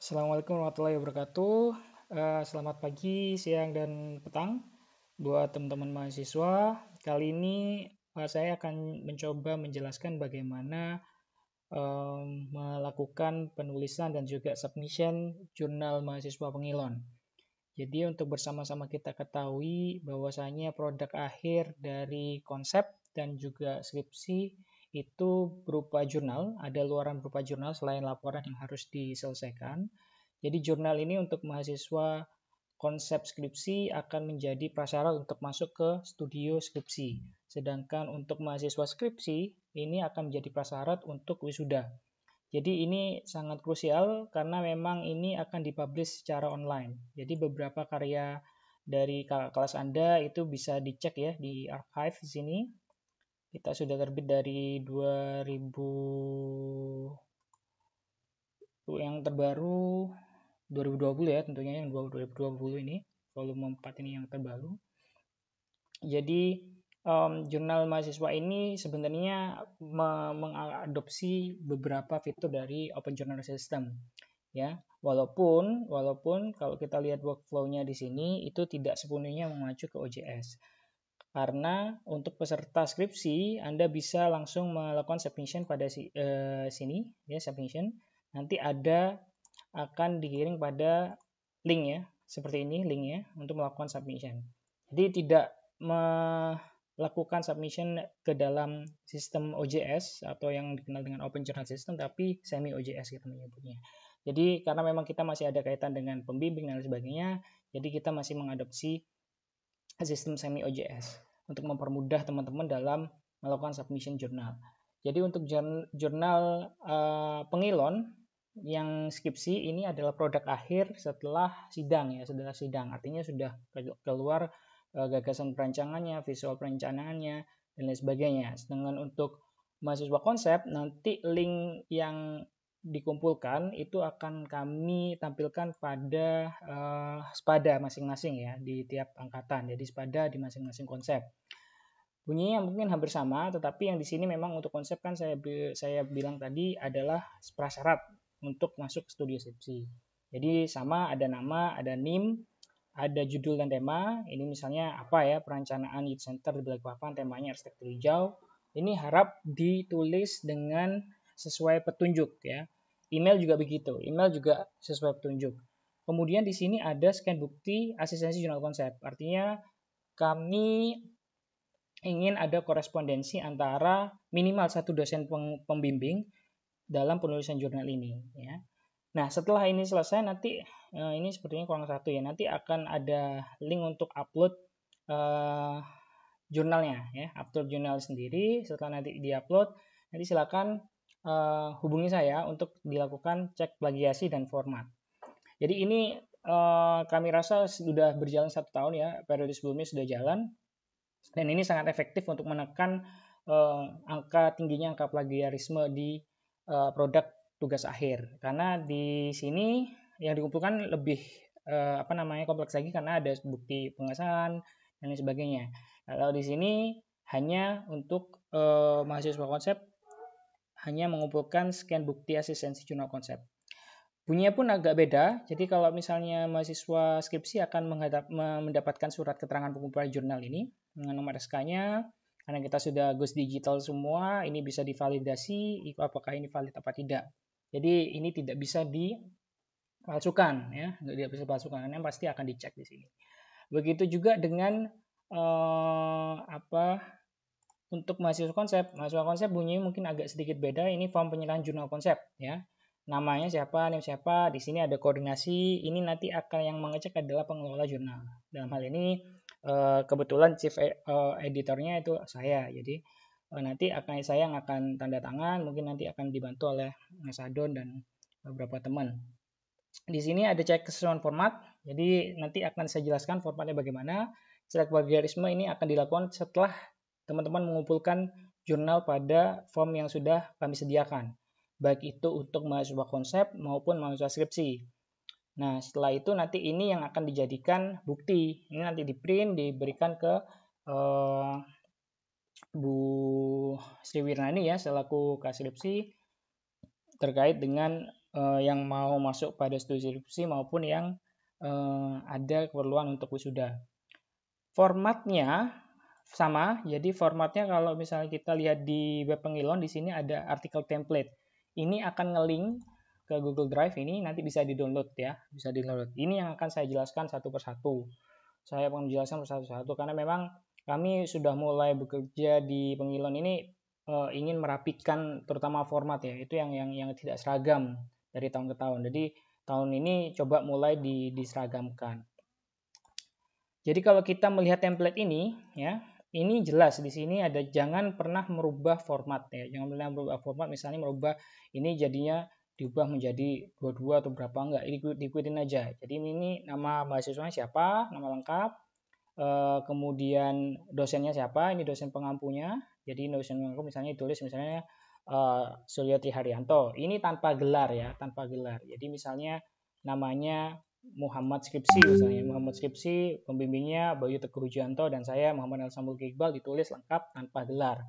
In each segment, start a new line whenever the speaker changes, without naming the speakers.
Assalamualaikum warahmatullahi wabarakatuh. Selamat pagi, siang, dan petang buat teman-teman mahasiswa. Kali ini saya akan mencoba menjelaskan bagaimana melakukan penulisan dan juga submission jurnal mahasiswa pengilon. Jadi untuk bersama-sama kita ketahui bahwasanya produk akhir dari konsep dan juga skripsi itu berupa jurnal, ada luaran berupa jurnal selain laporan yang harus diselesaikan. Jadi jurnal ini untuk mahasiswa konsep skripsi akan menjadi prasyarat untuk masuk ke studio skripsi. Sedangkan untuk mahasiswa skripsi ini akan menjadi prasyarat untuk wisuda. Jadi ini sangat krusial karena memang ini akan dipublish secara online. Jadi beberapa karya dari kelas Anda itu bisa dicek ya di archive di sini. Kita sudah terbit dari 2000 yang terbaru 2020 ya, tentunya yang 2020 ini, volume 4 ini yang terbaru. Jadi jurnal mahasiswa ini sebenarnya mengadopsi beberapa fitur dari Open Journal System ya. Walaupun kalau kita lihat workflow-nya di sini itu tidak sepenuhnya mengacu ke OJS. Karena untuk peserta skripsi Anda bisa langsung melakukan submission pada sini ya, submission. Nanti ada akan dikirim pada link ya, seperti ini linknya untuk melakukan submission. Jadi tidak melakukan submission ke dalam sistem OJS atau yang dikenal dengan Open Journal System, tapi semi OJS kita menyebutnya. Jadi karena memang kita masih ada kaitan dengan pembimbing dan sebagainya, jadi kita masih mengadopsi sistem semi OJS untuk mempermudah teman-teman dalam melakukan submission jurnal. Jadi untuk jurnal pengilon yang skripsi ini adalah produk akhir setelah sidang ya, artinya sudah keluar gagasan perancangannya, visual perencanaannya, dan lain sebagainya. Sedangkan untuk mahasiswa konsep, nanti link yang dikumpulkan itu akan kami tampilkan pada spada masing-masing ya di tiap angkatan. Jadi spada di masing-masing konsep. Bunyinya mungkin hampir sama, tetapi yang di sini memang untuk konsep kan saya bilang tadi adalah prasyarat untuk masuk studio skripsi. Jadi sama, ada nama, ada NIM, ada judul dan tema. Ini misalnya apa ya, perencanaan youth center di Balikpapan, temanya arsitektur hijau. Ini harap ditulis dengan sesuai petunjuk ya. Email juga begitu, email juga sesuai petunjuk. Kemudian di sini ada scan bukti asistensi jurnal konsep. Artinya kami ingin ada korespondensi antara minimal satu dosen pembimbing dalam penulisan jurnal ini ya. Nah, setelah ini selesai nanti ini sepertinya kurang satu ya. Nanti akan ada link untuk upload jurnalnya ya, upload jurnal sendiri. Setelah nanti diupload, nanti silakan hubungi saya untuk dilakukan cek plagiasi dan format. Jadi ini kami rasa sudah berjalan 1 tahun ya, periode sebelumnya sudah jalan, dan ini sangat efektif untuk menekan tingginya angka plagiarisme di produk tugas akhir. Karena di sini yang dikumpulkan lebih kompleks lagi karena ada bukti pengesahan dan lain sebagainya. Kalau di sini hanya untuk mahasiswa konsep hanya mengumpulkan scan bukti asistensi jurnal konsep. Bunyinya pun agak beda. Jadi kalau misalnya mahasiswa skripsi akan mendapatkan surat keterangan pengumpulan jurnal ini dengan nomor SK-nya, karena kita sudah Ghost Digital semua, ini bisa divalidasi apakah ini valid apa tidak. Jadi ini tidak bisa dipalsukan ya, tidak bisa dipalsukan, karena pasti akan dicek di sini. Begitu juga dengan untuk mahasiswa konsep bunyinya mungkin agak sedikit beda. Ini form penyerahan jurnal konsep ya. Namanya siapa, NIM siapa, di sini ada koordinasi. Ini nanti akan yang mengecek adalah pengelola jurnal. Dalam hal ini kebetulan chief editornya itu saya. Jadi nanti saya yang akan tanda tangan, mungkin nanti akan dibantu oleh Mas Adon dan beberapa teman. Di sini ada cek kesesuaian format. Jadi nanti akan saya jelaskan formatnya bagaimana. Cek plagiarisme ini akan dilakukan setelah teman-teman mengumpulkan jurnal pada form yang sudah kami sediakan, baik itu untuk mahasiswa konsep maupun mahasiswa skripsi. Nah, setelah itu nanti ini yang akan dijadikan bukti. Ini nanti di print, diberikan ke Bu Sri Wirnani ya, selaku kaskripsi terkait dengan yang mau masuk pada studi skripsi maupun yang ada keperluan untuk wisuda. Formatnya sama, jadi formatnya kalau misalnya kita lihat di web Pengilon, di sini ada artikel template. Ini akan nge-link ke Google Drive, ini nanti bisa di-download ya, bisa di-download. Ini yang akan saya jelaskan satu persatu. Saya akan menjelaskan satu-satu karena memang kami sudah mulai bekerja di Pengilon ini ingin merapikan terutama format ya, itu yang tidak seragam dari tahun ke tahun. Jadi tahun ini coba mulai diseragamkan. Jadi kalau kita melihat template ini ya, ini jelas di sini ada jangan pernah merubah format ya. Jangan pernah merubah format, misalnya merubah ini jadinya diubah menjadi 22 atau berapa enggak, ini diikutin aja. Jadi ini nama mahasiswanya siapa, nama lengkap, kemudian dosennya siapa, ini dosen pengampunya. Jadi dosen pengampu misalnya ditulis misalnya Surya Triharyanto. Ini tanpa gelar ya, tanpa gelar. Jadi misalnya namanya Muhammad Skripsi misalnya, Muhammad Skripsi, pembimbingnya Bayu Teguh Hujanto dan saya Muhammad Al-Sambul Iqbal, ditulis lengkap tanpa gelar.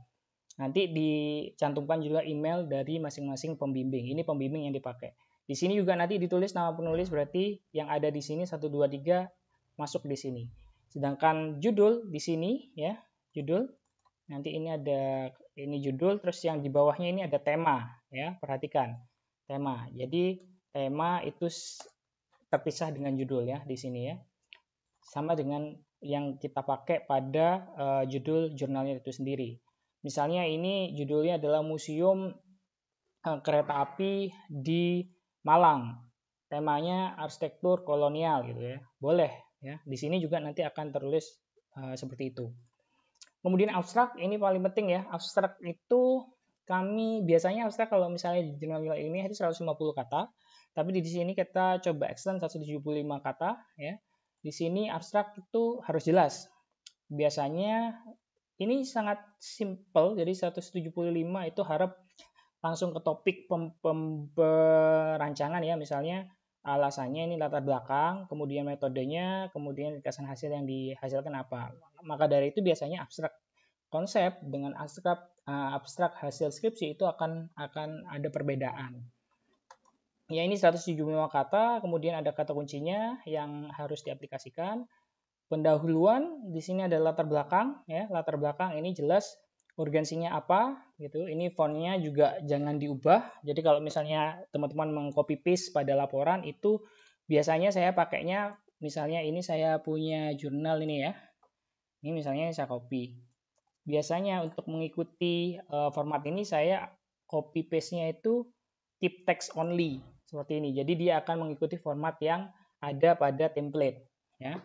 Nanti dicantumkan juga email dari masing-masing pembimbing. Ini pembimbing yang dipakai. Di sini juga nanti ditulis nama penulis, berarti yang ada di sini 1 2 3 masuk di sini. Sedangkan judul di sini ya, judul. Nanti ini ada ini judul, terus yang di bawahnya ini ada tema ya, perhatikan. Tema. Jadi tema itu terpisah dengan judul ya di sini ya. Sama dengan yang kita pakai pada judul jurnalnya itu sendiri. Misalnya ini judulnya adalah Museum Kereta Api di Malang. Temanya arsitektur kolonial gitu ya. Boleh ya. Di sini juga nanti akan tertulis seperti itu. Kemudian abstrak, ini paling penting ya. Abstrak itu kami biasanya abstrak kalau misalnya di jurnal ilmiah itu 150 kata. Tapi di sini kita coba extend 175 kata ya. Di sini abstrak itu harus jelas. Biasanya ini sangat simple, jadi 175 itu harap langsung ke topik perancangan ya. Misalnya alasannya ini latar belakang, kemudian metodenya, kemudian ringkasan hasil yang dihasilkan apa. Maka dari itu biasanya abstrak konsep dengan abstrak hasil skripsi itu akan ada perbedaan. Ya ini 175 kata, kemudian ada kata kuncinya yang harus diaplikasikan. Pendahuluan di sini ada latar belakang ya, latar belakang ini jelas urgensinya apa gitu. Ini fontnya juga jangan diubah. Jadi kalau misalnya teman-teman meng-copy paste pada laporan itu biasanya saya pakainya misalnya ini saya punya jurnal ini ya. Ini misalnya saya copy. Biasanya untuk mengikuti format ini saya copy paste-nya itu keep text only seperti ini. Jadi dia akan mengikuti format yang ada pada template ya.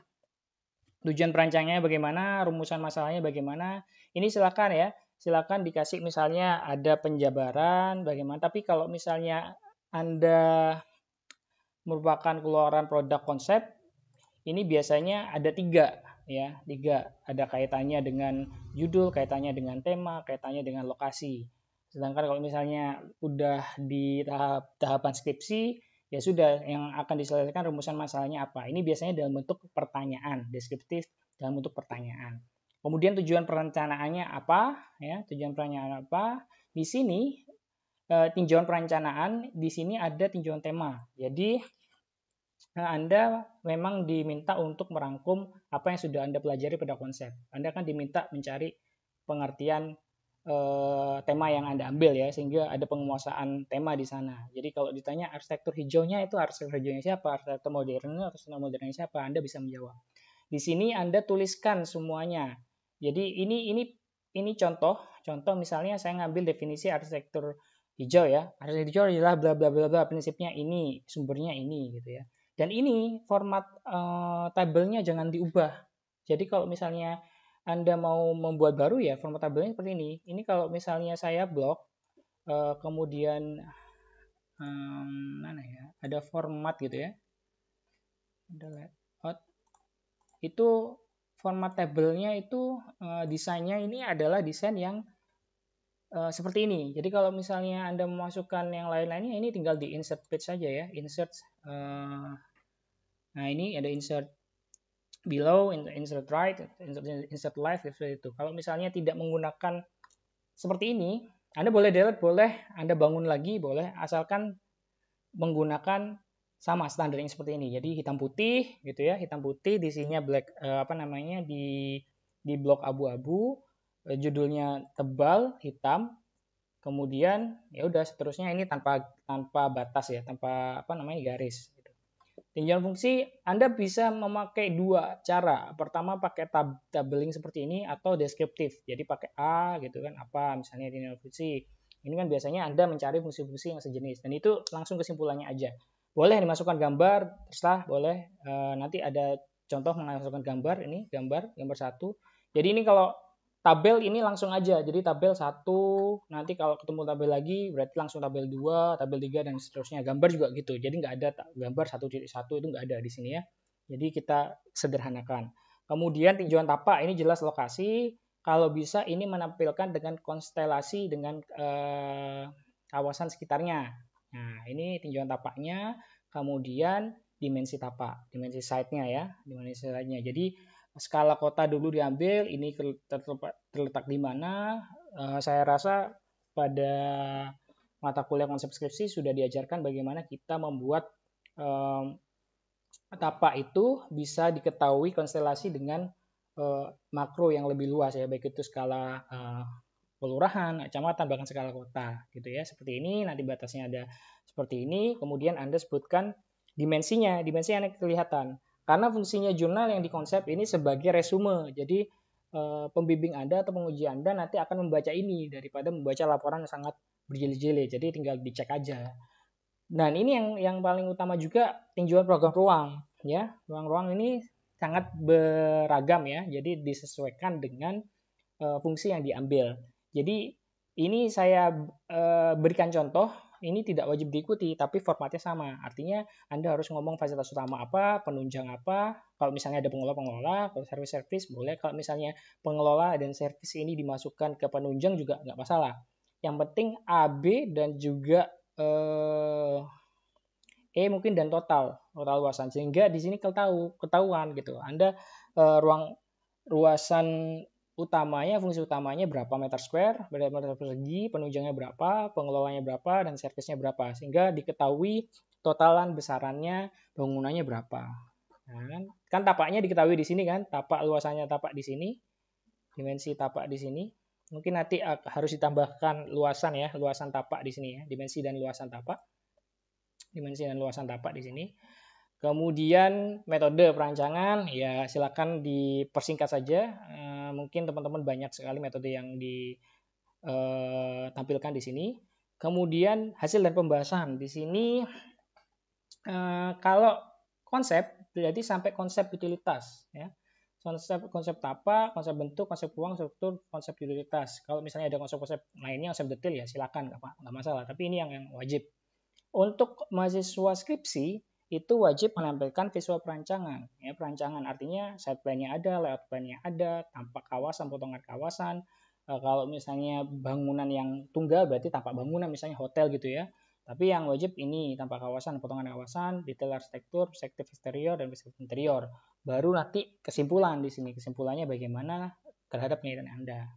Tujuan perancangnya bagaimana, rumusan masalahnya bagaimana. Ini silakan ya. Silakan dikasih misalnya ada penjabaran bagaimana. Tapi kalau misalnya Anda merupakan keluaran produk konsep, ini biasanya ada 3 ya, 3. Ada kaitannya dengan judul, kaitannya dengan tema, kaitannya dengan lokasi. Sedangkan kalau misalnya udah di tahapan skripsi, ya sudah yang akan diselesaikan rumusan masalahnya apa. Ini biasanya dalam bentuk pertanyaan, deskriptif dalam bentuk pertanyaan. Kemudian tujuan perencanaannya apa ya, tujuan perencanaan apa. Di sini tinjauan perencanaan, di sini ada tinjauan tema. Jadi Anda memang diminta untuk merangkum apa yang sudah Anda pelajari pada konsep. Anda kan diminta mencari pengertian tema yang Anda ambil ya, sehingga ada penguasaan tema di sana. Jadi kalau ditanya arsitektur hijaunya itu arsitektur hijaunya siapa, arsitektur modernnya, arsitektur modernnya siapa, Anda bisa menjawab. Di sini Anda tuliskan semuanya. Jadi ini contoh misalnya saya ngambil definisi arsitektur hijau ya. Arsitektur hijau adalah bla bla bla bla, prinsipnya ini, sumbernya ini gitu ya. Dan ini format tabelnya jangan diubah. Jadi kalau misalnya Anda mau membuat baru ya format tabelnya seperti ini. Ini kalau misalnya saya blok, kemudian mana ya? Ada format gitu ya. Ada layout. Itu format tabelnya itu desainnya ini adalah desain yang seperti ini. Jadi kalau misalnya Anda memasukkan yang lain-lainnya, ini tinggal di insert page saja ya. Insert nah ini ada insert below, insert right, insert left seperti itu. Kalau misalnya tidak menggunakan seperti ini, Anda boleh delete, boleh Anda bangun lagi, boleh, asalkan menggunakan sama standar yang seperti ini. Jadi hitam putih gitu ya, hitam putih di sininya black di blok abu-abu, judulnya tebal hitam. Kemudian ya udah seterusnya ini tanpa batas ya, tanpa garis. Tinjauan fungsi Anda bisa memakai dua cara. Pertama pakai tabeling seperti ini atau deskriptif. Jadi pakai A gitu kan, apa misalnya tinjauan fungsi. Ini kan biasanya Anda mencari fungsi-fungsi yang sejenis dan itu langsung kesimpulannya aja. Boleh dimasukkan gambar, terserah, boleh. Nanti ada contoh memasukkan gambar, ini gambar 1. Jadi ini kalau tabel ini langsung aja. Jadi tabel 1, nanti kalau ketemu tabel lagi berarti langsung tabel 2, tabel 3 dan seterusnya. Gambar juga gitu. Jadi nggak ada gambar 1.1 itu nggak ada di sini ya. Jadi kita sederhanakan. Kemudian tinjauan tapak ini jelas lokasi. Kalau bisa ini menampilkan dengan konstelasi dengan kawasan sekitarnya. Nah, ini tinjauan tapaknya. Kemudian dimensi tapak, dimensi side-nya ya, dimensi side-nya. Jadi skala kota dulu diambil, ini terletak di mana. Saya rasa pada mata kuliah konsep skripsi sudah diajarkan bagaimana kita membuat tapak itu bisa diketahui konstelasi dengan makro yang lebih luas ya, baik itu skala kelurahan, kecamatan, bahkan skala kota gitu ya. Seperti ini, nanti batasnya ada seperti ini. Kemudian Anda sebutkan dimensinya yang kelihatan. Karena fungsinya jurnal yang dikonsep ini sebagai resume. Jadi pembimbing Anda atau penguji Anda nanti akan membaca ini daripada membaca laporan yang sangat berjilid-jilid. Jadi tinggal dicek aja. Dan ini yang paling utama juga tinjauan program ruang ya. Ruang-ruang ini sangat beragam ya. Jadi disesuaikan dengan fungsi yang diambil. Jadi ini saya berikan contoh, ini tidak wajib diikuti, tapi formatnya sama. Artinya Anda harus ngomong fasilitas utama apa, penunjang apa. Kalau misalnya ada pengelola, kalau service boleh. Kalau misalnya pengelola dan service ini dimasukkan ke penunjang juga nggak masalah. Yang penting AB dan juga mungkin dan total luasan. Sehingga di sini ketahuan gitu. Anda ruang luasan utamanya, fungsi utamanya berapa meter square, berapa meter persegi, penunjangnya berapa, pengelolanya berapa, dan servisnya berapa. Sehingga diketahui totalan besarannya, bangunannya berapa. Nah, kan tapaknya diketahui di sini kan, tapak luasannya tapak di sini, dimensi tapak di sini. Mungkin nanti harus ditambahkan luasan ya, luasan tapak di sini ya, dimensi dan luasan tapak. Dimensi dan luasan tapak di sini. Kemudian metode perancangan, ya silakan dipersingkat saja. Mungkin teman-teman banyak sekali metode yang ditampilkan di sini. Kemudian hasil dan pembahasan di sini. Kalau konsep, jadi sampai konsep utilitas, ya. Konsep tapak, konsep bentuk, konsep ruang, struktur, konsep utilitas. Kalau misalnya ada konsep-konsep lainnya, konsep detail ya silakan, nggak masalah. Tapi ini yang wajib. Untuk mahasiswa skripsi itu wajib menampilkan visual perancangan. Ya, perancangan artinya site plan-nya ada, layout plan-nya ada, tampak kawasan, potongan kawasan. Kalau misalnya bangunan yang tunggal berarti tampak bangunan, misalnya hotel gitu ya. Tapi yang wajib ini tampak kawasan, potongan kawasan, detail arsitektur, perspektif eksterior dan perspektif interior. Baru nanti kesimpulan di sini. Kesimpulannya bagaimana terhadap penelitian Anda.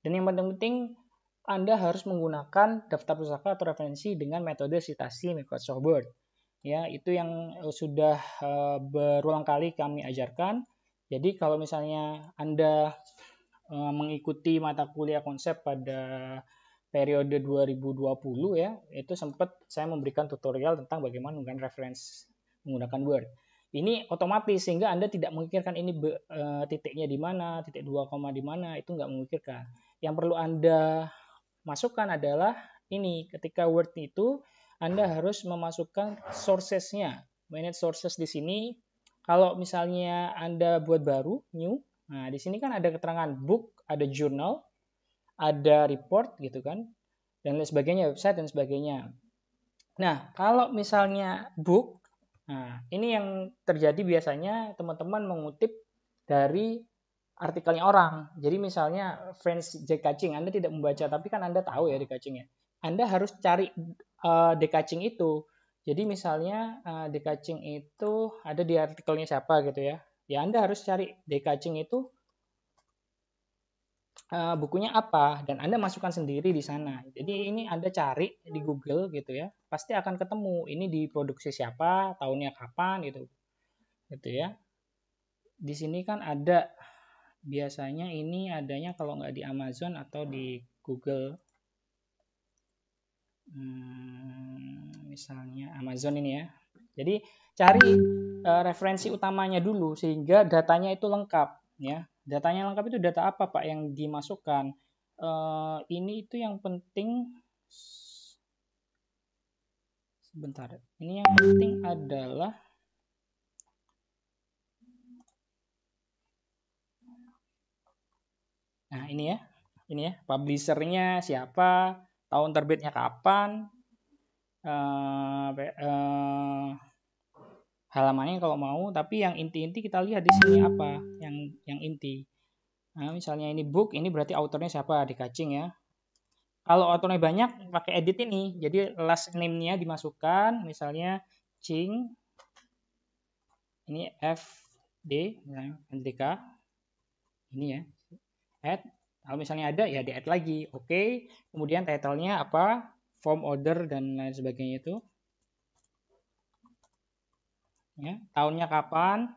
Dan yang penting Anda harus menggunakan daftar pustaka atau referensi dengan metode citasi Microsoft Word. Ya, itu yang sudah berulang kali kami ajarkan. Jadi kalau misalnya Anda mengikuti mata kuliah konsep pada periode 2020 ya, itu sempat saya memberikan tutorial tentang bagaimana menggunakan referensi menggunakan Word. Ini otomatis sehingga Anda tidak memikirkan ini titiknya di mana, titik 2, di mana, itu nggak memikirkan. Yang perlu Anda masukkan adalah ini, ketika Word itu Anda harus memasukkan sources-nya. Manage sources di sini. Kalau misalnya Anda buat baru, new, nah di sini kan ada keterangan book, ada journal, ada report gitu kan, dan lain sebagainya, website dan sebagainya. Nah, kalau misalnya book, nah ini yang terjadi biasanya teman-teman mengutip dari artikelnya orang. Jadi misalnya Franz Decaching, Anda tidak membaca, tapi kan Anda tahu ya Decaching ya. Anda harus cari Decaching itu. Jadi misalnya Decaching itu ada di artikelnya siapa gitu ya. Ya Anda harus cari Decaching itu bukunya apa, dan Anda masukkan sendiri di sana. Jadi ini Anda cari di Google gitu ya, pasti akan ketemu ini diproduksi siapa, tahunnya kapan gitu ya. Di sini kan ada, biasanya ini adanya kalau nggak di Amazon atau di Google. Misalnya Amazon ini ya. Jadi cari referensi utamanya dulu sehingga datanya itu lengkap ya. Datanya lengkap itu data apa Pak yang dimasukkan? Ini itu yang penting. Sebentar. Ini yang penting adalah nah ini ya. Ini ya, publishernya siapa, tahun terbitnya kapan, halamannya kalau mau, tapi yang inti-inti kita lihat di sini apa yang inti. Nah, misalnya ini book, ini berarti autornya siapa, dikacing ya. Kalau autornya banyak, pakai edit ini. Jadi last name-nya dimasukkan, misalnya Ching, ini FD, misalnya Andika, ini ya, add. Kalau misalnya ada, ya di-add lagi. Oke, kemudian title-nya apa, form order, dan lain sebagainya itu. Ya, tahunnya kapan,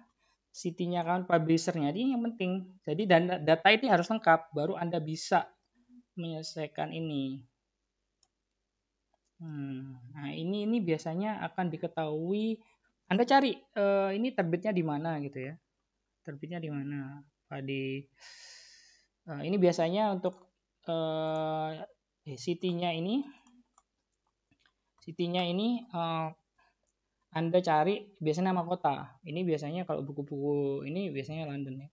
city-nya kapan, publisher-nya. Ini yang penting. Jadi data ini harus lengkap, baru Anda bisa menyelesaikan ini. Nah ini biasanya akan diketahui. Anda cari ini terbitnya di mana gitu ya. Terbitnya di mana? Ini biasanya untuk city-nya ini. City-nya ini Anda cari biasanya nama kota. Ini biasanya kalau buku-buku ini biasanya London ya.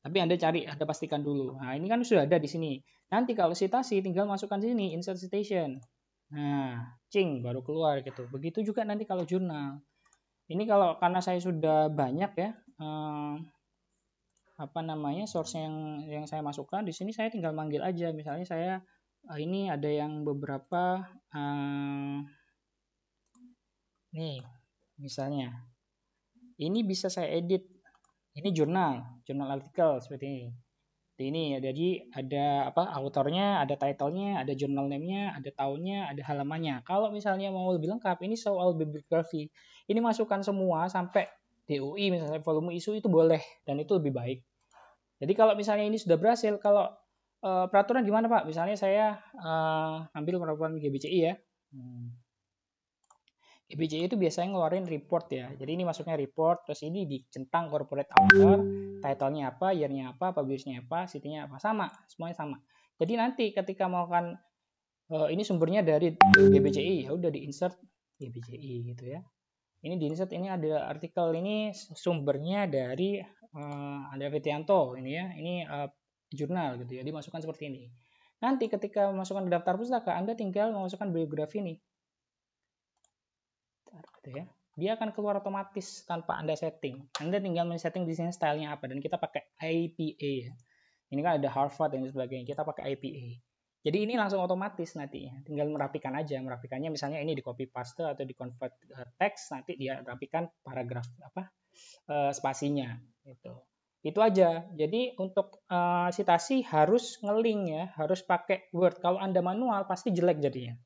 Tapi Anda cari, Anda pastikan dulu. Nah, ini kan sudah ada di sini. Nanti kalau citasi tinggal masukkan sini insert citation. Nah, cing baru keluar gitu. Begitu juga nanti kalau jurnal. Ini kalau karena saya sudah banyak ya source yang saya masukkan di sini, saya tinggal manggil aja. Misalnya saya ini ada yang beberapa nih misalnya. Ini bisa saya edit. Ini jurnal artikel seperti ini. Ini jadi ada autornya, ada title-nya, ada journal name-nya, ada tahunnya, ada halamannya. Kalau misalnya mau lebih lengkap, ini soal bibliografi. Ini masukkan semua sampai DOI misalnya volume isu itu boleh dan itu lebih baik. Jadi kalau misalnya ini sudah berhasil, kalau peraturan gimana Pak? Misalnya saya ambil peraturan GBCI ya. GBCI itu biasanya ngeluarin report ya. Jadi ini masuknya report, terus ini dicentang corporate author, title-nya apa, year-nya apa, publish-nya apa, city-nya apa, sama, semuanya sama. Jadi nanti ketika mau kan ini sumbernya dari GBCI, ya udah di-insert GBCI gitu ya. Ini di-insert, ini ada artikel ini sumbernya dari Andrea Fitianto ini ya. Ini jurnal gitu ya, dimasukkan seperti ini. Nanti ketika masukkan ke daftar pustaka, Anda tinggal memasukkan biografi nih. Gitu ya. Dia akan keluar otomatis tanpa Anda setting. Anda tinggal men-setting di sini stylenya apa, dan kita pakai IPA ya. Ini kan ada Harvard dan sebagainya. Kita pakai IPA. Jadi ini langsung otomatis nantinya. Tinggal merapikan aja. Merapikannya misalnya ini di copy paste atau di convert teks, nanti dia rapikan paragraf spasinya gitu. Itu aja. Jadi untuk citasi harus nge-link ya, harus pakai Word. Kalau Anda manual pasti jelek jadinya.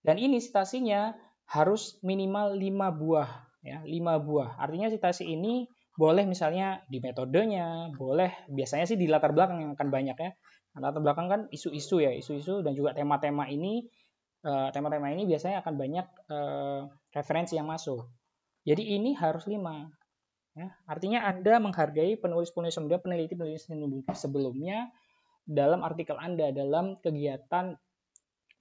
Dan ini citasinya harus minimal 5 buah ya, 5 buah. Artinya citasi ini boleh misalnya di metodenya, boleh biasanya sih di latar belakang yang akan banyak ya. Latar belakang kan isu-isu ya, isu-isu dan juga tema-tema ini biasanya akan banyak referensi yang masuk. Jadi ini harus 5 ya. Artinya Anda menghargai penulis-penulis sebelumnya, peneliti-peneliti sebelumnya dalam artikel Anda, dalam kegiatan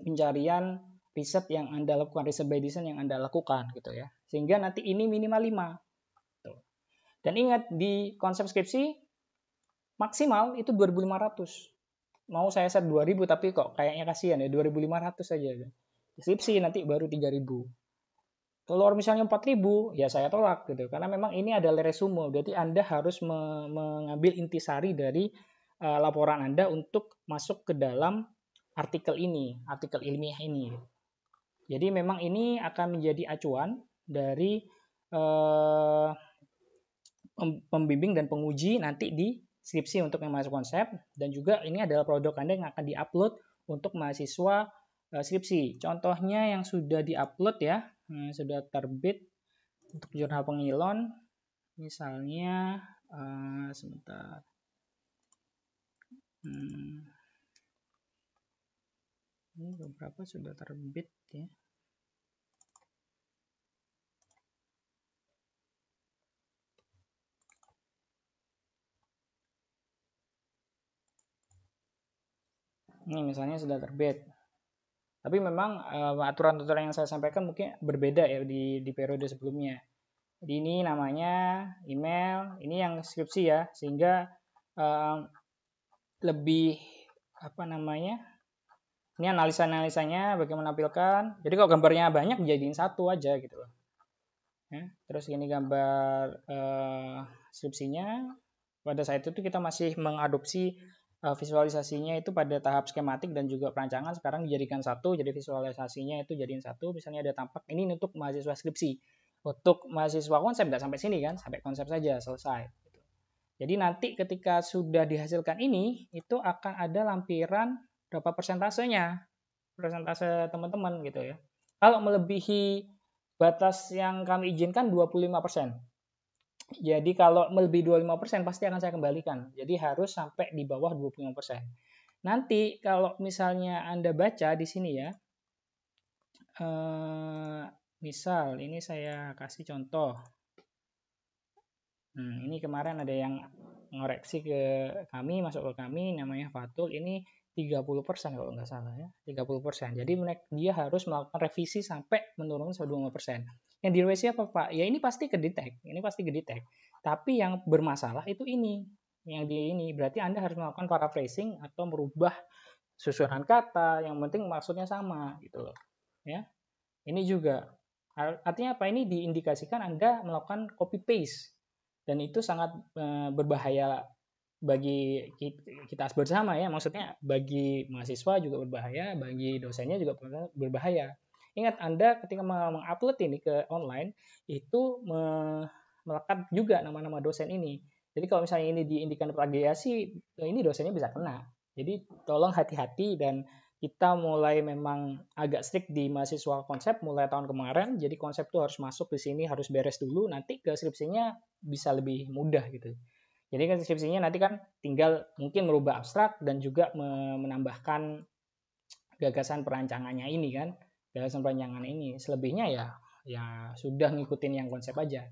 pencarian riset yang Anda lakukan, riset by design yang Anda lakukan gitu ya. Sehingga nanti ini minimal 5. Tuh. Dan ingat di konsep skripsi maksimal itu 2.500. Mau saya set 2.000 tapi kok kayaknya kasihan ya, 2.500 saja. Skripsi nanti baru 3.000. Keluar misalnya 4.000, ya saya tolak gitu. Karena memang ini adalah resume, jadi Anda harus mengambil intisari dari laporan Anda untuk masuk ke dalam artikel ini, artikel ilmiah ini. Jadi memang ini akan menjadi acuan dari pembimbing dan penguji nanti di skripsi untuk yang masuk konsep, dan juga ini adalah produk Anda yang akan diupload untuk mahasiswa skripsi. Contohnya yang sudah diupload ya, sudah terbit untuk jurnal pengilon, misalnya sebentar. Ini beberapa sudah terbit ya. Ini misalnya sudah terbit. Tapi memang aturan-aturan yang saya sampaikan mungkin berbeda ya di periode sebelumnya. Jadi ini namanya email, ini yang skripsi ya, sehingga lebih apa namanya? Ini analisa-analisanya bagaimana menampilkan. Jadi kalau gambarnya banyak jadiin satu aja gitu loh. Ya, terus ini gambar skripsinya. Pada saat itu kita masih mengadopsi visualisasinya itu pada tahap skematik dan juga perancangan. Sekarang dijadikan satu, jadi visualisasinya itu jadiin satu. Misalnya ada tampak ini untuk mahasiswa skripsi. Untuk mahasiswa konsep nggak sampai sini kan, sampai konsep saja selesai. Jadi nanti ketika sudah dihasilkan ini, itu akan ada lampiran berapa persentasenya, persentase teman-teman gitu ya. Kalau melebihi batas yang kami izinkan 25%. Jadi kalau melebihi 25% pasti akan saya kembalikan. Jadi harus sampai di bawah 25%. Nanti kalau misalnya Anda baca di sini ya, misal ini saya kasih contoh. Ini kemarin ada yang ngoreksi ke kami, masuk ke kami, namanya Fatul, ini 30% kalau nggak salah ya, 30%. Jadi dia harus melakukan revisi sampai menurun 25%. Yang direvisi apa Pak? Ya ini pasti kedetek, Tapi yang bermasalah itu ini, berarti Anda harus melakukan paraphrasing atau merubah susunan kata, yang penting maksudnya sama gitu loh. Ya. Ini juga artinya apa? Ini diindikasikan Anda melakukan copy paste. Dan itu sangat berbahaya bagi kita bersama ya, maksudnya bagi mahasiswa juga berbahaya, bagi dosennya juga berbahaya. Ingat Anda ketika mengupload ini ke online itu melekat juga nama-nama dosen ini. Jadi kalau misalnya ini diindikan plagiasi, ini dosennya bisa kena. Jadi tolong hati-hati, dan kita mulai memang agak strict di mahasiswa konsep mulai tahun kemarin. Jadi konsep tuh harus masuk di sini, harus beres dulu, nanti ke skripsinya bisa lebih mudah gitu. Jadi kan skripsinya nanti kan tinggal mungkin merubah abstrak dan juga menambahkan gagasan perancangannya ini kan. Gagasan perancangan ini. Selebihnya ya sudah ngikutin yang konsep aja.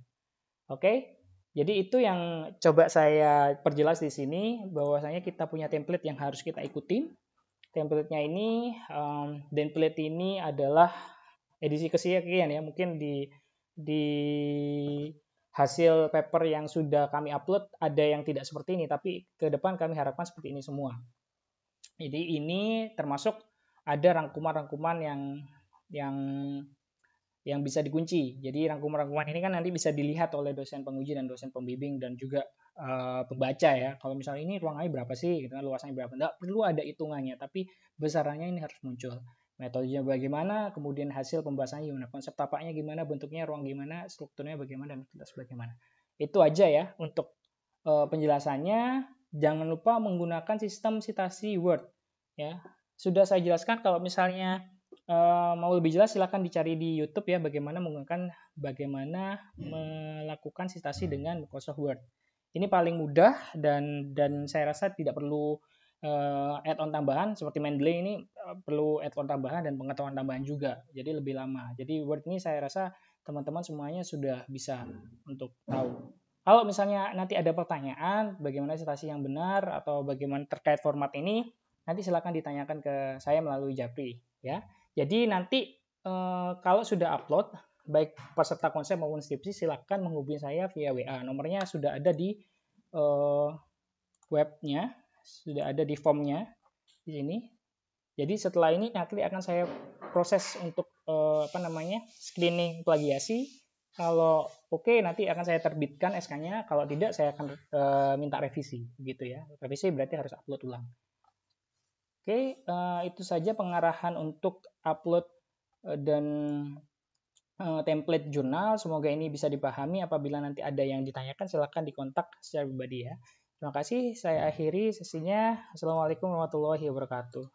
Oke? Jadi itu yang coba saya perjelas di sini, bahwasanya kita punya template yang harus kita ikutin. Template-nya ini, template ini adalah edisi kesekian ya, mungkin di hasil paper yang sudah kami upload ada yang tidak seperti ini, tapi ke depan kami harapkan seperti ini semua. Jadi ini termasuk ada rangkuman-rangkuman yang bisa dikunci. Jadi rangkuman-rangkuman ini kan nanti bisa dilihat oleh dosen penguji dan dosen pembimbing dan juga pembaca ya. Kalau misalnya ini ruangannya berapa sih, gitu kan, luasannya berapa, nggak perlu ada hitungannya, tapi besarannya ini harus muncul. Metodenya bagaimana, kemudian hasil pembahasannya gimana, konsep tapaknya gimana, bentuknya ruang gimana, strukturnya bagaimana, dan bagaimana. Itu aja ya untuk penjelasannya. Jangan lupa menggunakan sistem citasi Word. Ya, sudah saya jelaskan. Kalau misalnya mau lebih jelas silahkan dicari di YouTube ya, bagaimana melakukan citasi dengan Microsoft Word. Ini paling mudah dan saya rasa tidak perlu add-on tambahan seperti Mendeley. Ini perlu add-on tambahan dan pengetahuan tambahan juga, jadi lebih lama. Jadi Word ini saya rasa teman-teman semuanya sudah bisa untuk tahu. Kalau misalnya nanti ada pertanyaan bagaimana citasi yang benar atau bagaimana terkait format ini, nanti silakan ditanyakan ke saya melalui Japri ya. Jadi nanti kalau sudah upload baik peserta konsep maupun skripsi, silakan menghubungi saya via WA. Nomornya sudah ada di webnya, sudah ada di formnya di sini. Jadi setelah ini nanti akan saya proses untuk screening plagiasi. Kalau oke, nanti akan saya terbitkan SK-nya. Kalau tidak, saya akan minta revisi, gitu ya. Revisi berarti harus upload ulang. Oke, itu saja pengarahan untuk upload dan template jurnal. Semoga ini bisa dipahami. Apabila nanti ada yang ditanyakan, silakan dikontak secara pribadi ya. Terima kasih, saya akhiri sesinya. Assalamualaikum warahmatullahi wabarakatuh.